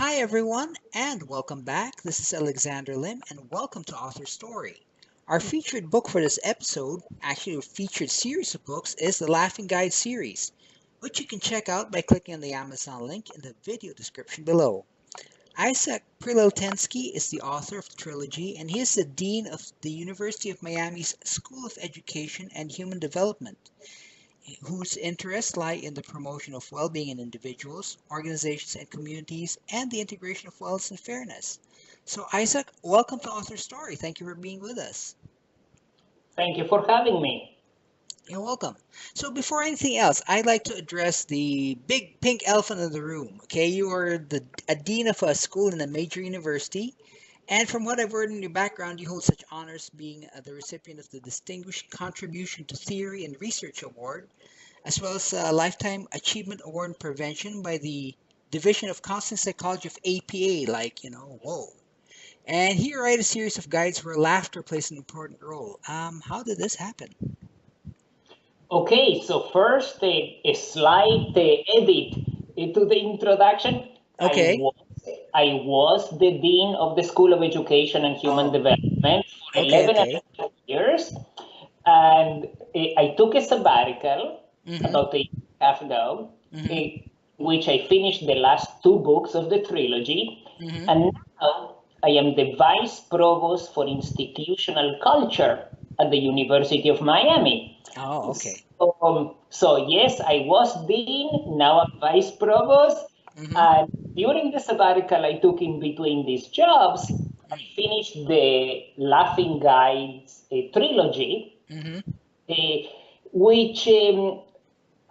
Hi everyone, and welcome back. This is Alexander Lim, and welcome to AuthorStory. Our featured book for this episode, actually a featured series of books, is the Laughing Guide series, which you can check out by clicking on the Amazon link in the video description below. Isaac Prilleltensky is the author of the trilogy, and he is the Dean of the University of Miami's School of Education and Human Development, whose interests lie in the promotion of well-being in individuals, organizations, and communities, and the integration of wellness and fairness. So, Isaac, welcome to Author Story. Thank you for being with us. Thank you for having me. You're welcome. So, before anything else, I'd like to address the big pink elephant in the room. Okay, you are a dean of a school in a major university. And from what I've heard in your background, you hold such honors being the recipient of the Distinguished Contribution to Theory and Research Award, as well as a Lifetime Achievement Award in Prevention by the Division of Counseling Psychology of APA, whoa. And here you write a series of guides where laughter plays an important role. How did this happen? Okay, so first a slight edit to the introduction. Okay. I was the Dean of the School of Education and Human Development for 11 and a half years. And I took a sabbatical about a year and a half ago, which I finished the last two books of the trilogy. And now I am the Vice Provost for Institutional Culture at the University of Miami. Oh, okay. So yes, I was Dean, now I'm Vice Provost. And during the sabbatical I took in between these jobs, I finished the Laughing Guides trilogy, which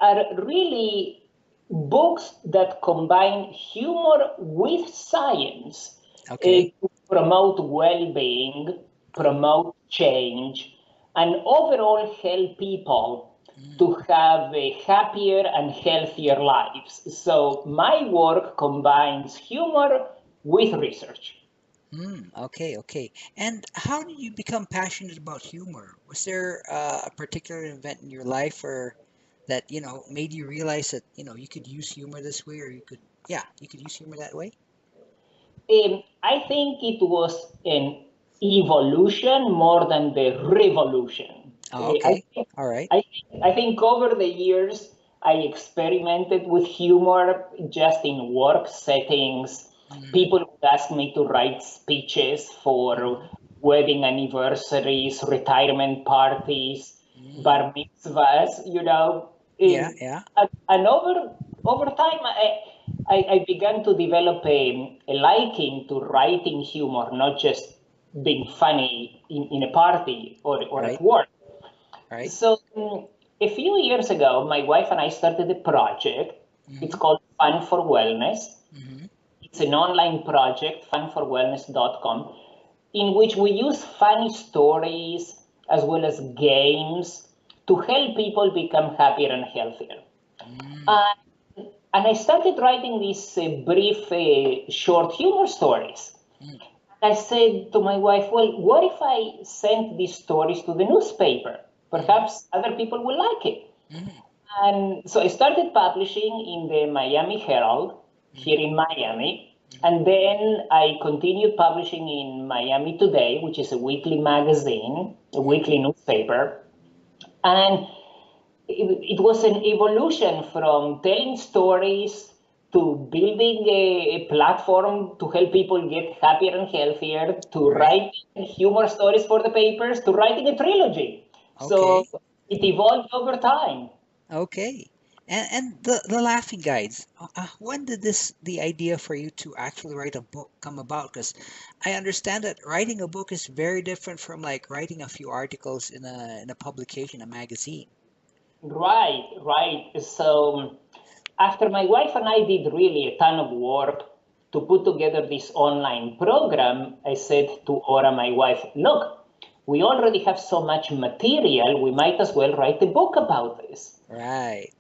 are really books that combine humor with science to promote well-being, promote change, and overall help people to have happier and healthier lives. So my work combines humor with research. Okay. And how did you become passionate about humor? Was there a particular event in your life or that, made you realize that, you could use humor this way or you could use humor that way? I think it was an evolution more than the revolution. Oh, okay. All right. I think over the years, I experimented with humor just in work settings. People would ask me to write speeches for wedding anniversaries, retirement parties, bar mitzvahs, And over time, I began to develop a liking to writing humor, not just being funny in a party or at work. Right. So a few years ago, my wife and I started a project. It's called Fun for Wellness. It's an online project, funforwellness.com, in which we use funny stories as well as games to help people become happier and healthier. And I started writing these brief, short humor stories. I said to my wife, well, what if I sent these stories to the newspaper? Perhaps other people will like it. And so I started publishing in the Miami Herald here in Miami. And then I continued publishing in Miami Today, which is a weekly magazine, a weekly newspaper. And it was an evolution from telling stories to building a platform to help people get happier and healthier, to writing humor stories for the papers, to writing a trilogy. So it evolved over time. Okay. And the Laughing Guides, when did the idea for you to actually write a book come about? Because I understand that writing a book is very different from like writing a few articles in a publication, a magazine. Right. So after my wife and I did really a ton of work to put together this online program, I said to Ora, my wife, look, we already have so much material, we might as well write a book about this. Right.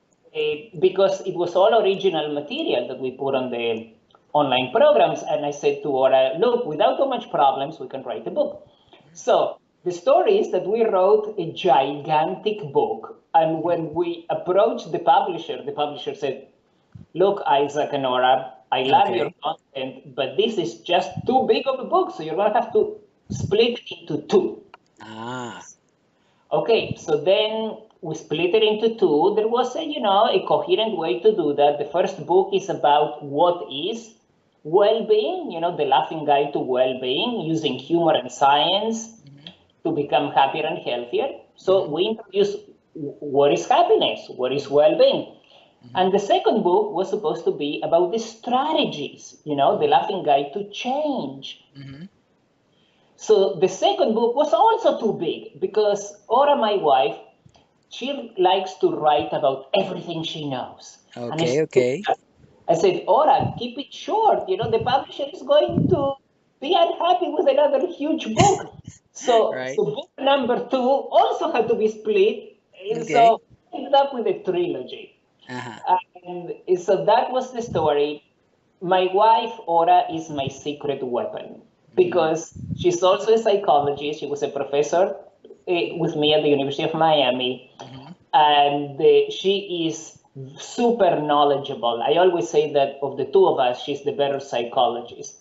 Because it was all original material that we put on the online programs. And I said to Ora, look, without too much problems, we can write a book. So the story is that we wrote a gigantic book. And when we approached the publisher said, look, Isaac and Nora, I love your content, but this is just too big of a book, so you're going to have to split it into two. Ah. Okay, so then we split it into two. There was a coherent way to do that. The first book is about what is well-being, the laughing guide to well-being, using humor and science to become happier and healthier. So we introduce what is happiness, what is well-being. And the second book was supposed to be about the strategies, the laughing guide to change. So the second book was also too big because Ora, my wife, she likes to write about everything she knows. Okay. I said, Ora, keep it short. The publisher is going to be unhappy with another huge book. So book number 2 also had to be split. And so I ended up with a trilogy. And so that was the story. My wife, Ora, is my secret weapon because she's also a psychologist. She was a professor with me at the University of Miami. And she is super knowledgeable. I always say that of the two of us, she's the better psychologist.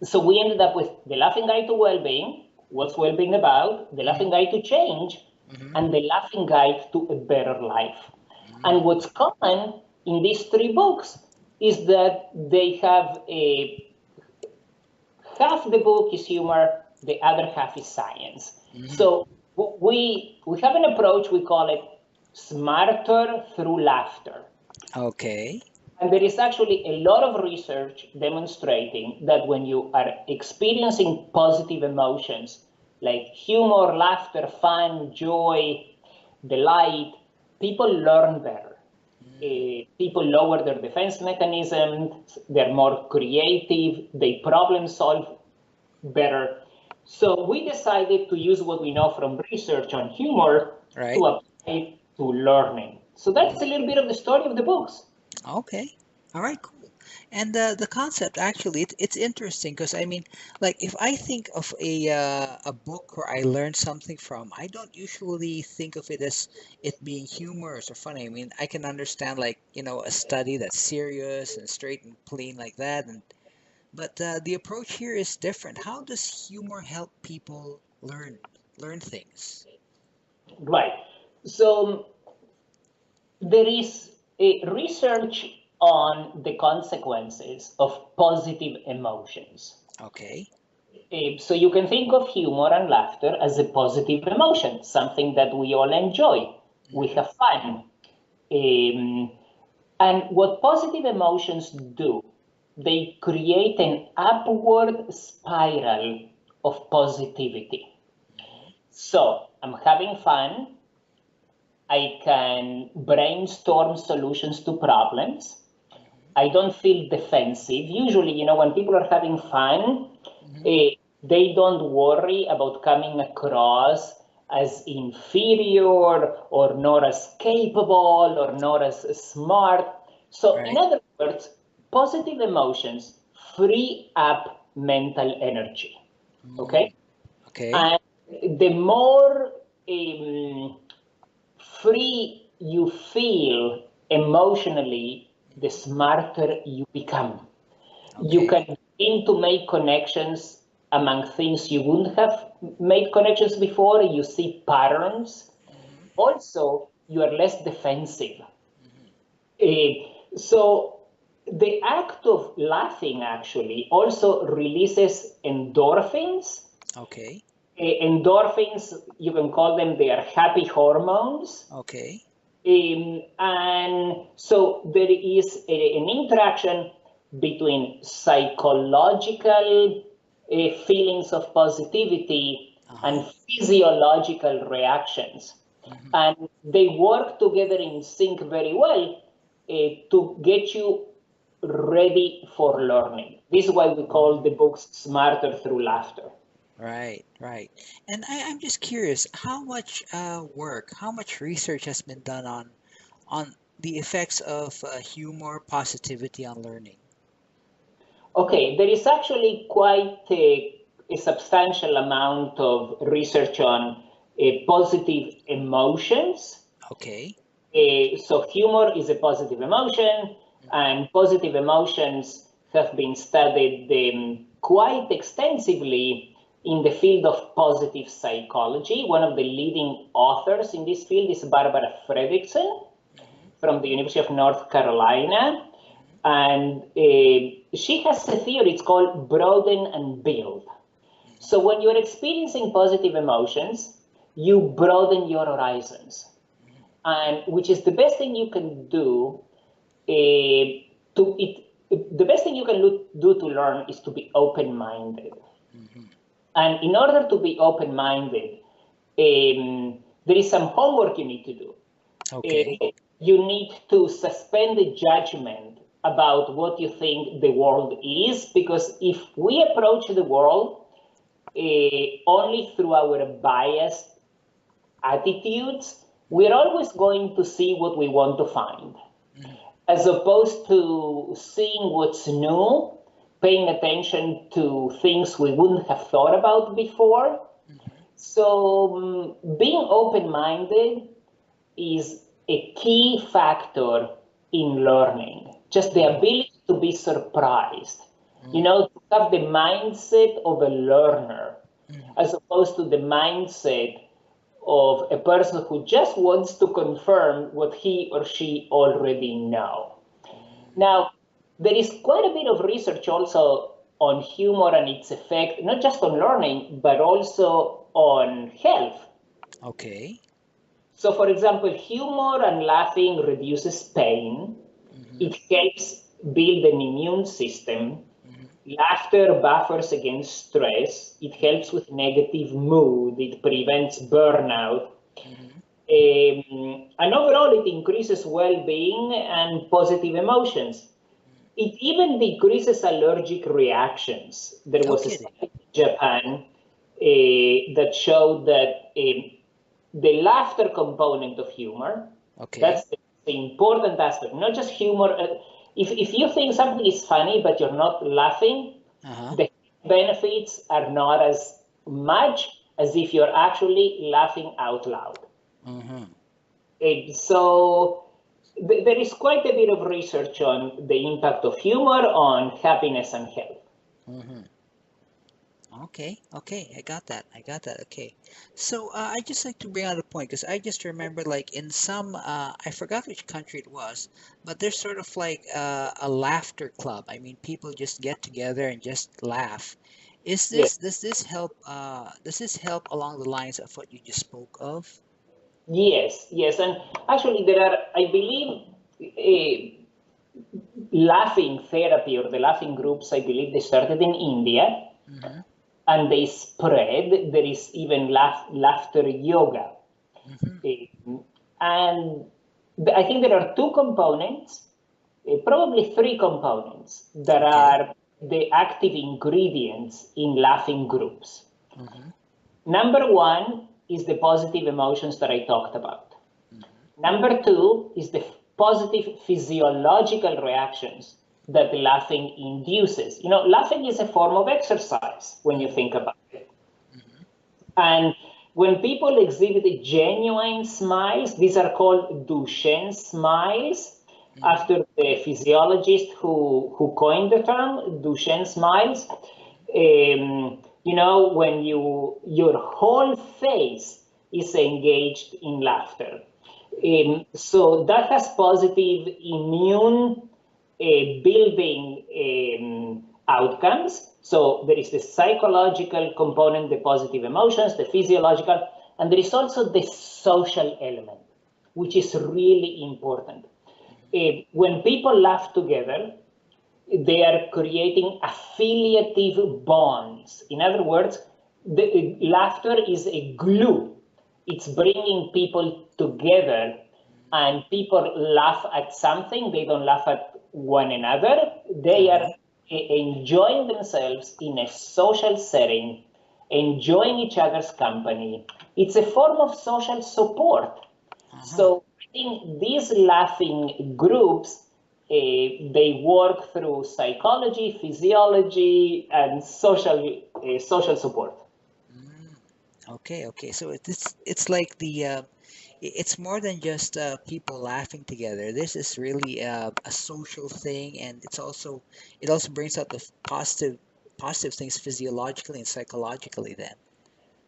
So we ended up with The Laughing Guide to Wellbeing, What's Wellbeing About, The Laughing Guide to Change, and The Laughing Guide to a Better Life. And what's common in these 3 books is that they have half the book is humor, the other half is science. So we have an approach, we call it smarter through laughter. Okay. And there is actually a lot of research demonstrating that when you are experiencing positive emotions like humor, laughter, fun, joy, delight, people learn better. People lower their defense mechanisms, they're more creative, they problem solve better. So we decided to use what we know from research on humor to apply to learning. So that's a little bit of the story of the books. Okay. All right, cool. And the concept actually it's interesting because I mean, like if I think of a book where I learned something from, I don't usually think of it as it being humorous or funny. I mean, I can understand like, a study that's serious and straight and clean like that, but the approach here is different. How does humor help people learn things? Right. So there is a research on the consequences of positive emotions. Okay. So you can think of humor and laughter as a positive emotion, something that we all enjoy. We have fun. And what positive emotions do, they create an upward spiral of positivity. So I'm having fun. I can brainstorm solutions to problems. I don't feel defensive. Usually, when people are having fun, they don't worry about coming across as inferior or not as capable or not as smart. So, in other words, positive emotions free up mental energy. Okay? Okay. And the more free you feel emotionally, the smarter you become. You can begin to make connections among things you wouldn't have made connections before. You see patterns. Also, you are less defensive. So the act of laughing actually also releases endorphins. Okay. Endorphins, you can call them, they are happy hormones. Okay. And so there is an interaction between psychological feelings of positivity and physiological reactions. And they work together in sync very well to get you ready for learning. This is why we call the books Smarter Through Laughter. Right. And I'm just curious, how much work, how much research has been done on the effects of humor, positivity on learning? Okay, there is actually quite a substantial amount of research on positive emotions. Okay. So humor is a positive emotion. And positive emotions have been studied quite extensively in the field of positive psychology. One of the leading authors in this field is Barbara Fredrickson from the University of North Carolina. And she has a theory, it's called broaden and build. So when you're experiencing positive emotions, you broaden your horizons, and which is the best thing you can do. The best thing you can do to learn is to be open-minded. And in order to be open-minded, there is some homework you need to do. Okay. You need to suspend the judgment about what you think the world is, because if we approach the world only through our biased attitudes, we're always going to see what we want to find, as opposed to seeing what's new, paying attention to things we wouldn't have thought about before. So being open-minded is a key factor in learning, just the ability to be surprised, to have the mindset of a learner, as opposed to the mindset of a person who just wants to confirm what he or she already know. Now, there is quite a bit of research also on humor and its effect, not just on learning, but also on health. Okay. So, for example, humor and laughing reduces pain. It helps build an immune system. Laughter buffers against stress. It helps with negative mood. It prevents burnout. And overall, it increases well-being and positive emotions. It even decreases allergic reactions. There was a study in Japan that showed that the laughter component of humor, that's the important aspect, not just humor. If you think something is funny but you're not laughing, the benefits are not as much as if you're actually laughing out loud. So there is quite a bit of research on the impact of humor on happiness and health. Okay, I got that. Okay. So I just like to bring out a point because I just remember like in some I forgot which country it was, but there's sort of like a laughter club. I mean, people just get together and just laugh. Yes. Does this help along the lines of what you just spoke of? Yes, and actually there are, I believe, laughing therapy or the laughing groups. I believe they started in India. And they spread. There is even laughter yoga. And I think there are two components, probably three components that are the active ingredients in laughing groups. Number one is the positive emotions that I talked about. Number two is the positive physiological reactions that laughing induces. Laughing is a form of exercise when you think about it. And when people exhibit genuine smiles, these are called Duchenne smiles, after the physiologist who coined the term, Duchenne smiles. When your whole face is engaged in laughter. So that has positive immune building outcomes. So there is the psychological component, the positive emotions, the physiological, and there is also the social element, which is really important. When people laugh together, they are creating affiliative bonds. In other words, the laughter is a glue. It's bringing people together, and people laugh at something. They don't laugh at one another. They are enjoying themselves in a social setting, enjoying each other's company. It's a form of social support. So I think these laughing groups, they work through psychology, physiology, and social support. Okay. So it's like the it's more than just people laughing together. This is really a social thing, and it also brings out the positive things physiologically and psychologically. Then.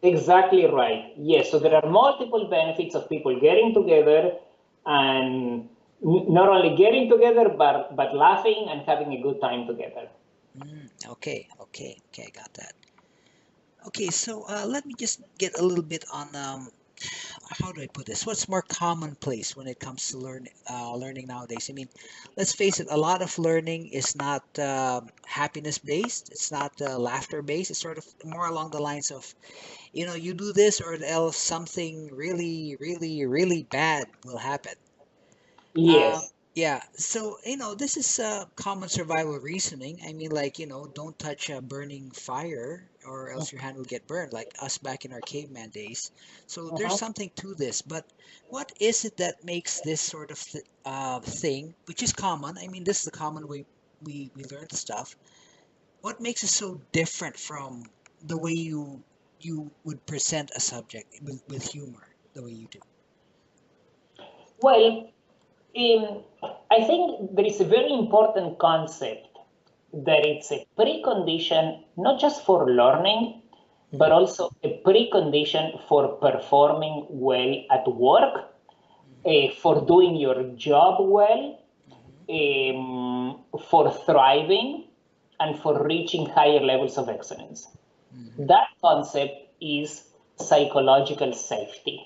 Exactly right. Yes. So there are multiple benefits of people getting together and not only getting together, but laughing and having a good time together. Okay, okay, okay, I got that. Okay, so let me just get a little bit on how do I put this? What's more commonplace when it comes to learning nowadays? I mean, let's face it, a lot of learning is not happiness based. It's not laughter based. It's sort of more along the lines of, you do this or else something really, really, really bad will happen. Yes. Yeah, so this is common survival reasoning. I mean, like, don't touch a burning fire or else your hand will get burned, like us back in our caveman days. So there's Uh-huh. something to this, but what is it that makes this sort of thing, which is common? I mean, this is the common way we learn stuff. What makes it so different from the way you would present a subject with humor, the way you do? Well, I think there is a very important concept that it's a precondition not just for learning, but Hmm. also a precondition for performing well at work, for doing your job well, for thriving, and for reaching higher levels of excellence. Hmm. That concept is psychological safety.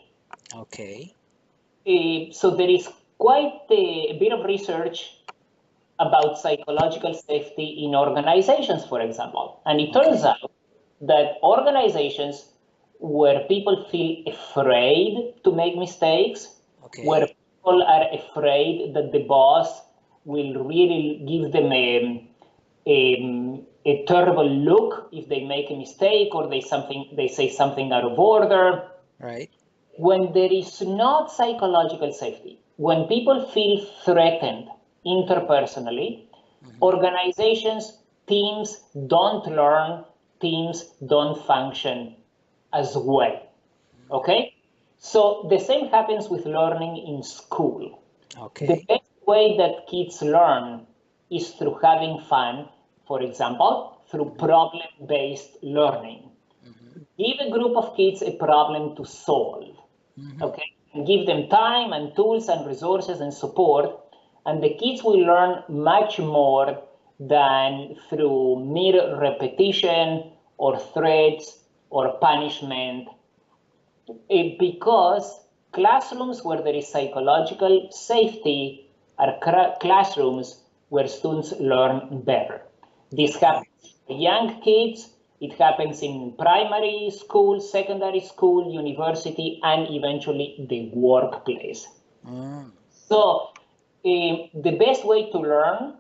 Okay. So there is quite a bit of research about psychological safety in organizations, for example. And it turns Okay. out that organizations where people feel afraid to make mistakes, where Okay. people are afraid that the boss will really give them a terrible look if they make a mistake or they say something out of order, Right. when there is not psychological safety, when people feel threatened interpersonally, Hmm. organizations, teams don't learn, teams don't function as well. Okay? So the same happens with learning in school. The Okay. best way that kids learn is through having fun, for example, through Hmm. problem based learning. Hmm. Give a group of kids a problem to solve, Hmm. okay, and give them time and tools and resources and support, and the kids will learn much more than through mere repetition or threats or punishment, because classrooms where there is psychological safety are classrooms where students learn better. This Okay. happens for young kids, it happens in primary school, secondary school, university, and eventually the workplace. Mm. So, the best way to learn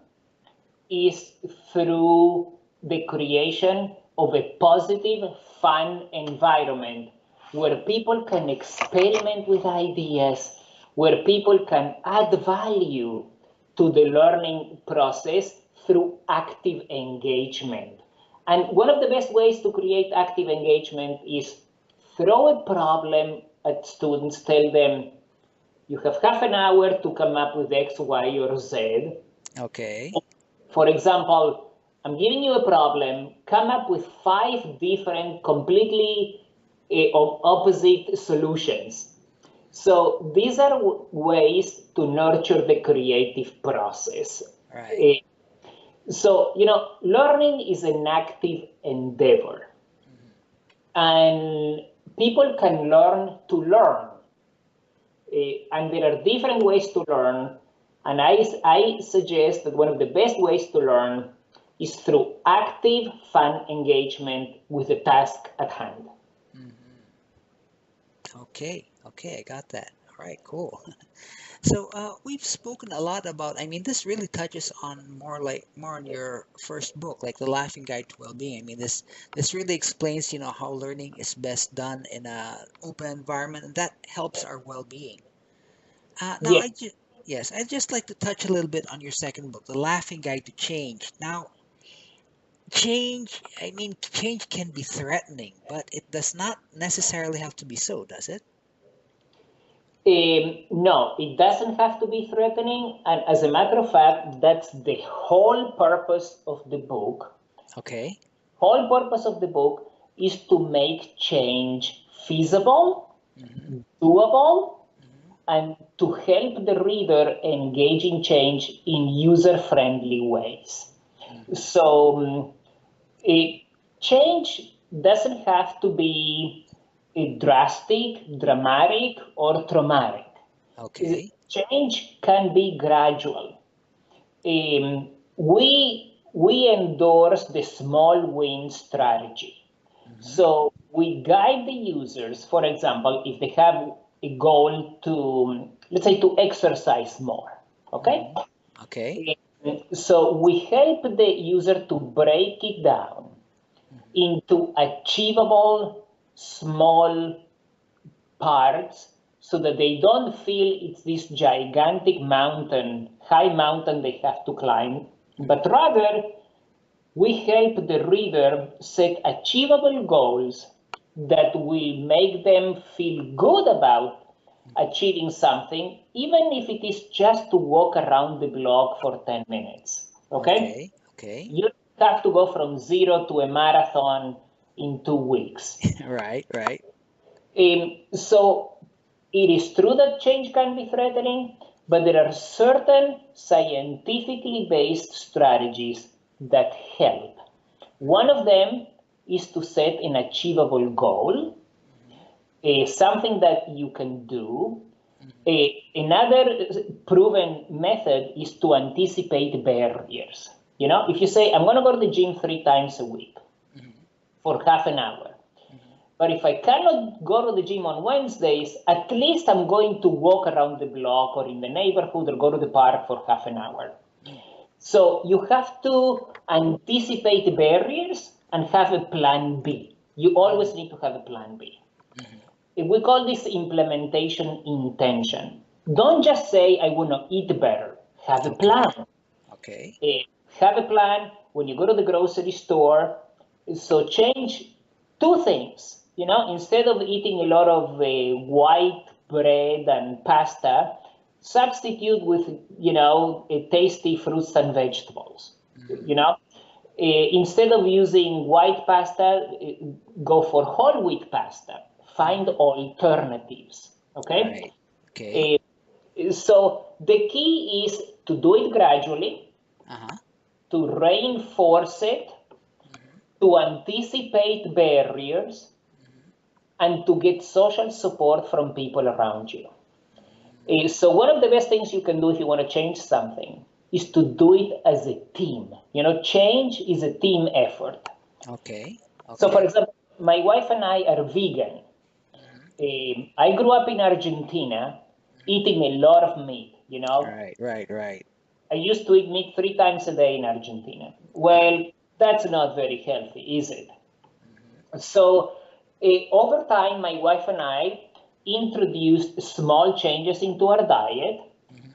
is through the creation of a positive, fun environment where people can experiment with ideas, where people can add value to the learning process through active engagement. And one of the best ways to create active engagement is throw a problem at students, tell them, you have half an hour to come up with X, Y, or Z. Okay. For example, I'm giving you a problem, come up with 5 different, completely opposite solutions. So these are ways to nurture the creative process. Right. Eh, So, learning is an active endeavor, Hmm. and people can learn to learn. And there are different ways to learn. And I suggest that one of the best ways to learn is through active, fun engagement with the task at hand. Hmm. Okay. Okay. I got that. All right. Cool. So we've spoken a lot about. I mean, this really touches on more on your first book, like the Laughing Guide to Wellbeing. I mean, this really explains, how learning is best done in a open environment, and that helps our well-being. Now, Yes. yes, I'd just like to touch a little bit on your second book, The Laughing Guide to Change. Now, I mean, change can be threatening, but it does not necessarily have to be so, does it? No, it doesn't have to be threatening. And as a matter of fact, that's the whole purpose of the book. Okay. Whole purpose of the book is to make change feasible, doable, and to help the reader engage in change in user-friendly ways. So change doesn't have to be drastic, dramatic, or traumatic. Okay. Change can be gradual. We endorse the small win strategy. So we guide the users, for example, if they have a goal to, let's say, to exercise more, okay? Okay. So we help the user to break it down into achievable small parts so that they don't feel it's this gigantic mountain, high mountain they have to climb, but rather we help the reader set achievable goals that will make them feel good about achieving something, even if it is just to walk around the block for 10 minutes. Okay? Okay. Okay. You don't have to go from zero to a marathon in 2 weeks. Right. Right. So it is true that change can be threatening, but there are certain scientifically based strategies that help. One of them is to set an achievable goal, something that you can do. Another proven method is to anticipate barriers. You know, if you say, I'm going to go to the gym 3 times a week for half an hour, but if I cannot go to the gym on Wednesdays, at least I'm going to walk around the block or in the neighborhood or go to the park for half an hour. So you have to anticipate barriers and have a plan B. You always need to have a plan B. We call this implementation intention. Don't just say, I want to eat better. Have a plan. Okay. Have a plan when you go to the grocery store. So change two things. You know, instead of eating a lot of white bread and pasta, substitute with, tasty fruits and vegetables. You know, instead of using white pasta, go for whole wheat pasta. Find alternatives. Okay. Right. Okay. So the key is to do it gradually, Uh-huh. to reinforce it, to anticipate barriers, and to get social support from people around you. So one of the best things you can do if you want to change something is to do it as a team. You know, change is a team effort. Okay. So for Okay. example, my wife and I are vegan. I grew up in Argentina eating a lot of meat, you know. Right. Right. Right. I used to eat meat 3 times a day in Argentina. Well, that's not very healthy, is it? So over time, my wife and I introduced small changes into our diet.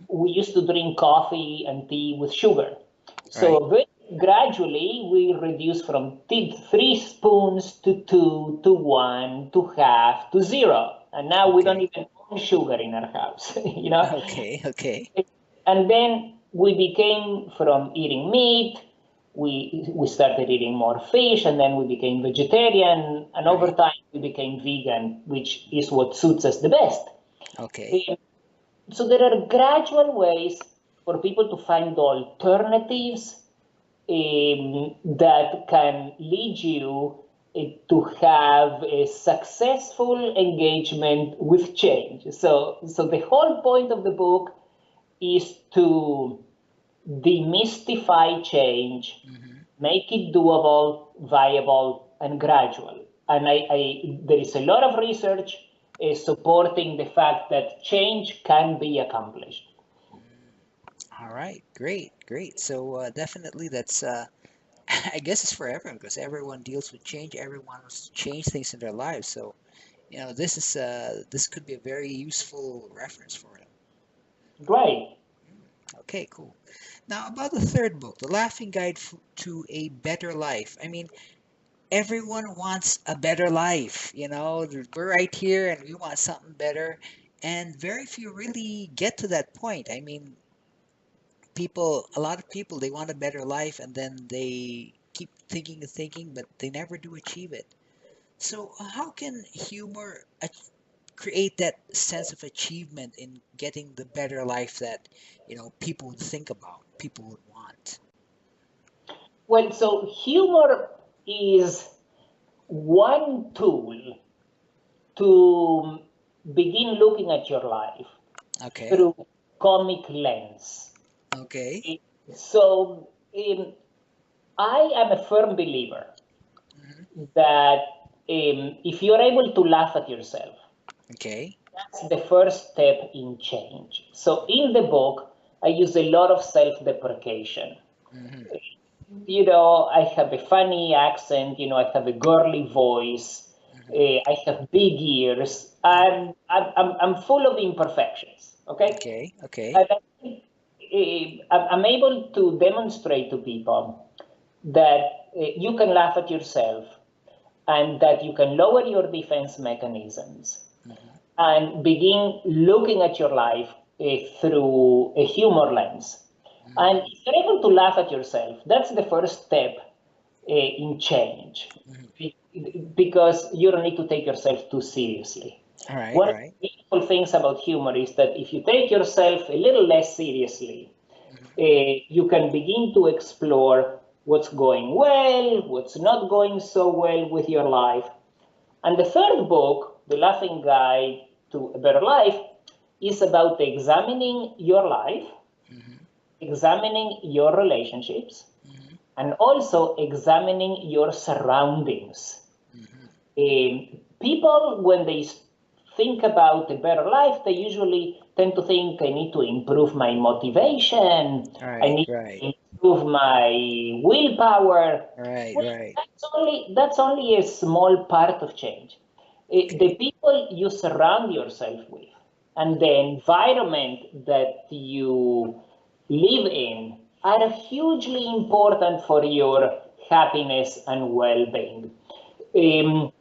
We used to drink coffee and tea with sugar. Right. So very gradually, we reduced from 3 spoons to 2 to 1 to half to 0. And now we don't Okay. even own sugar in our house, you know? Okay. Okay. And then we became from eating meat, we started eating more fish, and then we became vegetarian, and over Right. time we became vegan, which is what suits us the best. Okay. So there are gradual ways for people to find alternatives that can lead you to have a successful engagement with change. So the whole point of the book is to demystify change, make it doable, viable, and gradual. And there is a lot of research supporting the fact that change can be accomplished. All right. Great. Great. So definitely that's I guess it's for everyone because everyone deals with change. Everyone wants to change things in their lives. So, this could be a very useful reference for them. Great. Okay, cool. Now about the third book, The Laughing Guide to a Better Life. I mean, everyone wants a better life, you know. We're right here and we want something better. And very few really get to that point. I mean, a lot of people, they want a better life and then they keep thinking and thinking, but they never do achieve it. So, how can humor create that sense of achievement in getting the better life that, people would think about, people would want? Well, so humor is one tool to begin looking at your life Okay. through comic lens. Okay. So I am a firm believer Hmm. that if you're able to laugh at yourself, Okay. that's the first step in change. So in the book, I use a lot of self-deprecation. Hmm. I have a funny accent, I have a girly voice, Hmm. I have big ears, Hmm. and I'm full of imperfections, okay? Okay. Okay. And I think I'm able to demonstrate to people that you can laugh at yourself and that you can lower your defense mechanisms Hmm. and begin looking at your life through a humor lens. And Hmm. if you're able to laugh at yourself, that's the first step in change Hmm. because you don't need to take yourself too seriously. All right. One of Right. the beautiful things about humor is that if you take yourself a little less seriously, Hmm. you can begin to explore what's going well, what's not going so well with your life. And the third book, The Laughing Guide to a Better Life, is about examining your life, Hmm. examining your relationships, Hmm. and also examining your surroundings. Hmm. People, when they think about a better life, they usually tend to think I need to improve my motivation, All I right. need Right. to improve my willpower. Right. Well, Right. that's only a small part of change. The Okay. people you surround yourself with and the environment that you live in are hugely important for your happiness and well-being. Um,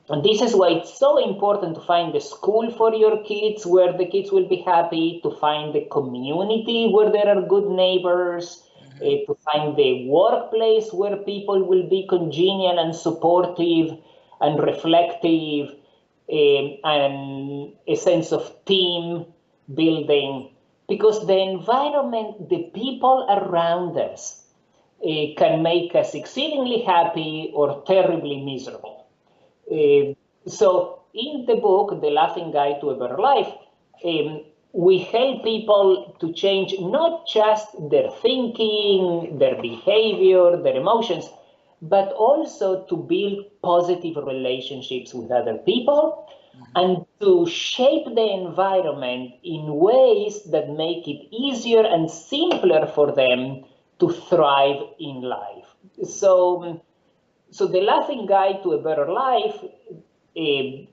and this is why it's so important to find the school for your kids where the kids will be happy, to find the community where there are good neighbors, Hmm. to find the workplace where people will be congenial and supportive and reflective, and a sense of team building. Because the environment, the people around us, can make us exceedingly happy or terribly miserable. Hmm. Uh, so in the book, The Laughing Guide to a Better Life, we help people to change not just their thinking, their behavior, their emotions, but also to build positive relationships with other people Hmm. and to shape the environment in ways that make it easier and simpler for them to thrive in life. So the Laughing Guide to a Better Life eh,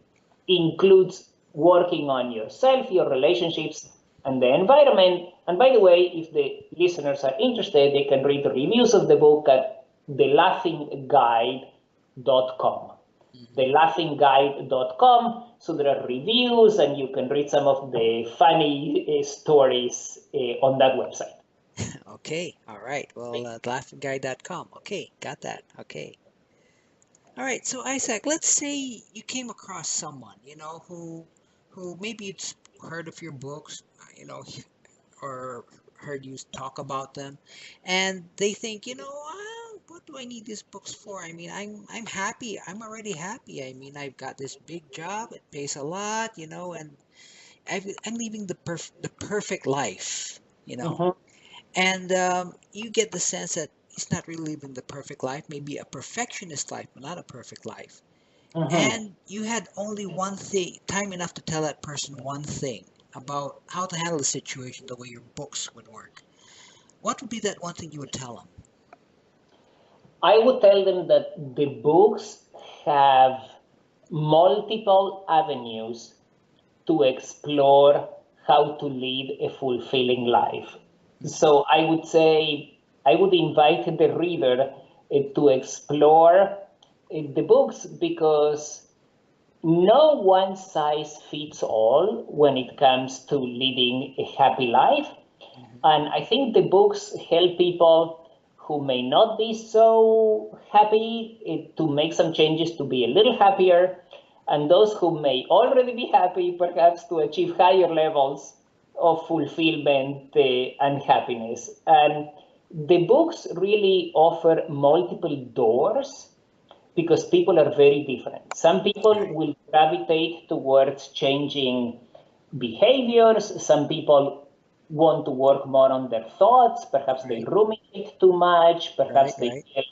includes working on yourself, your relationships, and the environment. And by the way, if the listeners are interested, they can read the reviews of the book at thelaughingguide.com. Hmm. Thelaughingguide.com. So there are reviews, and you can read some of the funny stories on that website. Okay. All right. Well, laughingguy.com. Okay. Got that. Okay. All right. So Isaac, let's say you came across someone, who maybe it's heard of your books, or heard you talk about them, and they think, what do I need these books for? I mean, I'm happy. I'm already happy. I mean, I've got this big job. It pays a lot, and I'm living the perfect life, you know. Mhm, And you get the sense that he's not really living the perfect life, maybe a perfectionist life, but not a perfect life. mhm. And you had only one thing, time enough to tell that person one thing about how to handle the situation the way your books would work. What would be that one thing you would tell them? I would tell them that the books have multiple avenues to explore how to lead a fulfilling life. Hmm. So I would say, I would invite the reader to explore the books because no one size fits all when it comes to living a happy life. And I think the books help people who may not be so happy to make some changes to be a little happier, and those who may already be happy perhaps to achieve higher levels of fulfillment and happiness. And the books really offer multiple doors because people are very different. Some people Right. will gravitate towards changing behaviors. Some people want to work more on their thoughts. Perhaps they Right. ruminate too much. Right. Perhaps they Right. tell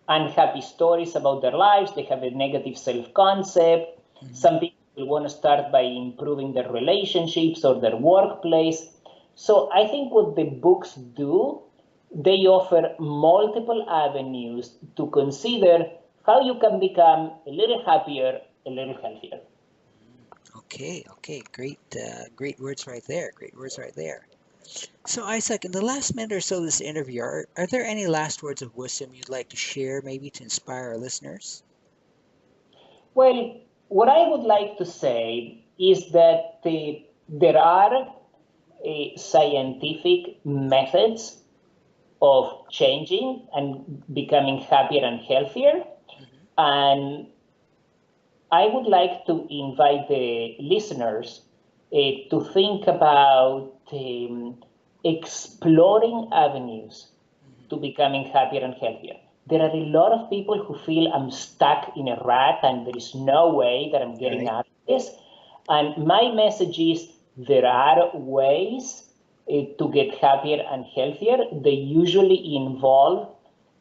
unhappy stories about their lives. They have a negative self-concept. Mm-hmm. Some people will want to start by improving their relationships or their workplace. So I think what the books do, they offer multiple avenues to consider how you can become a little happier, a little healthier. Okay. Okay. Great. Great words right there. Great words right there. So, Isaac, in the last minute or so of this interview, are there any last words of wisdom you'd like to share, maybe to inspire our listeners? Well, what I would like to say is that there are scientific methods of changing and becoming happier and healthier. Mm-hmm. And I would like to invite the listeners to think about exploring avenues Mm-hmm. to becoming happier and healthier. There are a lot of people who feel I'm stuck in a rut and there is no way that I'm getting Right. out of this. And my message is there are ways to get happier and healthier. They usually involve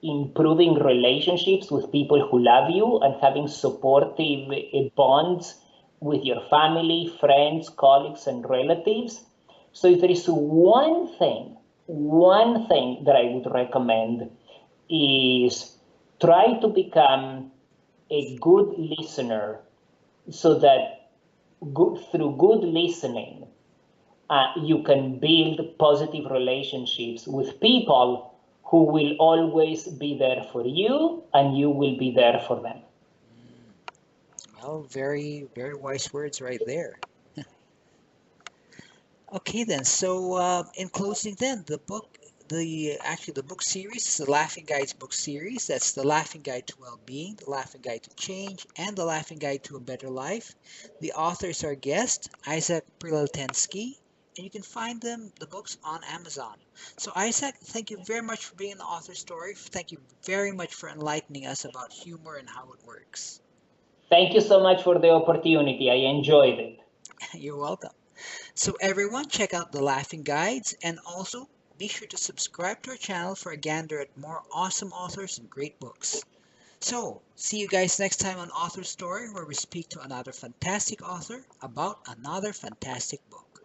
improving relationships with people who love you and having supportive bonds with your family, friends, colleagues, and relatives. So if there is one thing that I would recommend is try to become a good listener so that through good listening, you can build positive relationships with people who will always be there for you and you will be there for them. Well, very, very wise words right there. Okay, then. So, in closing, then the book series is the Laughing Guides book series. That's the Laughing Guide to Well-being, the Laughing Guide to Change, and the Laughing Guide to a Better Life. The authors are guest Isaac Prilleltensky, and you can find the books on Amazon. So, Isaac, thank you very much for being in the author story. Thank you very much for enlightening us about humor and how it works. Thank you so much for the opportunity. I enjoyed it. You're welcome. So everyone, check out the Laughing Guides and also be sure to subscribe to our channel for a gander at more awesome authors and great books. So, see you guys next time on Author Story, where we speak to another fantastic author about another fantastic book.